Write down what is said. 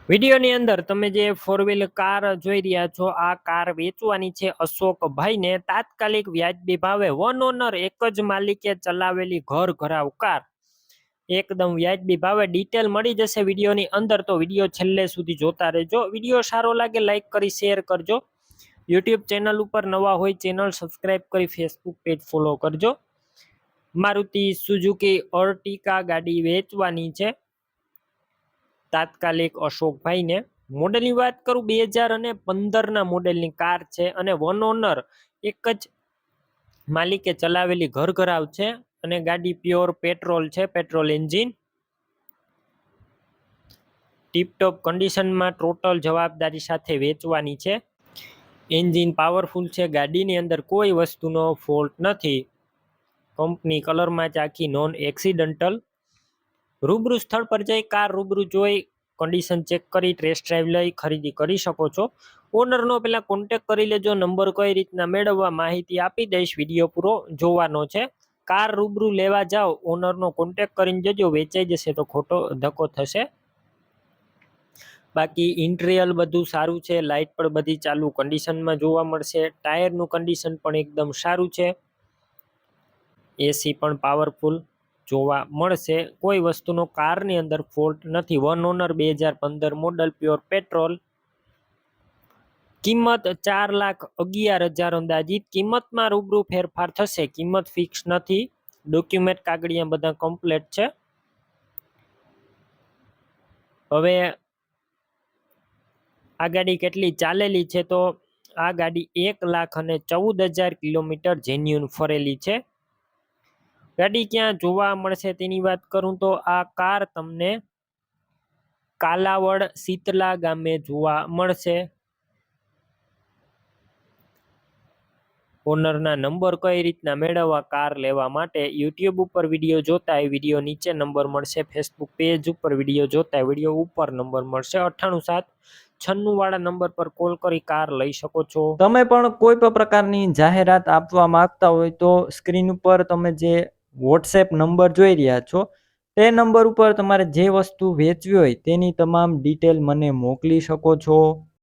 વિડીયોની અંદર તમે જે ફોર વ્હીલ કાર જોઈ રહ્યા છો, આ કાર વેચવાની છે અશોકભાઈને તાત્કાલિક વ્યાજબી ભાવે. વન ઓનર, એક જ માલિકે ચલાવેલી ઘર ઘરાવ કાર, એકદમ વ્યાજબી ભાવે. ડિટેલ મળી જશે વિડીયોની અંદર, તો વિડીયો છેલ્લે સુધી જોતા રહેજો. વિડીયો સારો લાગે લાઈક કરી શેર કરજો. યુટ્યુબ ચેનલ ઉપર નવા હોય ચેનલ સબસ્ક્રાઈબ કરી ફેસબુક પેજ ફોલો કરજો. મારુતિ સુઝુકી અર્ટિકા ગાડી વેચવાની છે તાત્કાલિક અશોકભાઈને. મોડેલની વાત કરું, 2015ના મોડેલની કાર છે અને વન ઓનર, એક જ માલિકે ચલાવેલી ઘર ઘરાવ છે અને ગાડી પ્યોર પેટ્રોલ છે, પેટ્રોલ એન્જિન. ટીપટોપ કન્ડિશનમાં ટોટલ જવાબદારી સાથે વેચવાની છે. એન્જિન પાવરફુલ છે, ગાડીની અંદર કોઈ વસ્તુનો ફોલ્ટ નથી. કંપની કલરમાં જ આખી નોન એક્સિડન્ટલ. રૂબરૂ સ્થળ પર જઈ કાર રૂબરૂ જોઈ કન્ડિશન ચેક કરી ટેસ્ટ ડ્રાઈવ લઈ ખરીદી કરી શકો છો. ઓનરનો પહેલા કોન્ટેક કરી લેજો. નંબર કઈ રીતના મેળવવા માહિતી આપી દઈશ, વિડીયો પૂરો જોવાનો છે. કાર રૂબરૂ લેવા જાઓ, ઓનરનો કોન્ટેક કરીને જજો. વેચાઈ જશે તો ખોટો ધક્કો થશે. બાકી ઇન્ટિરિયર બધું સારું છે, લાઇટ પણ બધી ચાલુ કન્ડિશનમાં જોવા મળશે. ટાયરનું કન્ડિશન પણ એકદમ સારું છે. એસી પણ પાવરફુલ જોવા મળશે. કોઈ વસ્તુનો કારની અંદર ફોલ્ટ નથી. One honour, 2015 model, pure petrol. કિંમત 4,11,000 અંદાજિત. કિંમતમાં રૂબરૂ ફેરફાર થશે, કિંમત ફિક્સ નથી. ડોક્યુમેન્ટ કાગળિયા બધા કમ્પ્લીટ છે. હવે આ ગાડી કેટલી ચાલેલી છે, તો આ ગાડી 1,14,000 કિલોમીટર જેન્યુન ફરેલી છે. ગાડી ક્યાં જોવા મળશે તેની વાત કરું તો આ કાર તમને કાલાવડ શીતલા ગામે જોવા મળશે. ઓનરના નંબર કઈ રીતના મેળવવા કાર લેવા માટે, યુટ્યુબ ઉપર વિડીયો જોતા હોય વિડીયો નીચે નંબર મળશે, ફેસબુક પેજ ઉપર વિડીયો જોતા હોય વિડીયો ઉપર નંબર મળશે. 98,796 વાળા નંબર પર કોલ કરી કાર લઈ શકો છો. તમે પણ કોઈ પણ પ્રકારની જાહેરાત આપવા માંગતા હોય તો સ્ક્રીન ઉપર તમે જે વોટ્સએપ નંબર જોઈ રહ્યા છો, તે નંબર ઉપર તમારે જે વસ્તુ વેચવી હોય તેની તમામ ડિટેલ મને મોકલી શકો છો.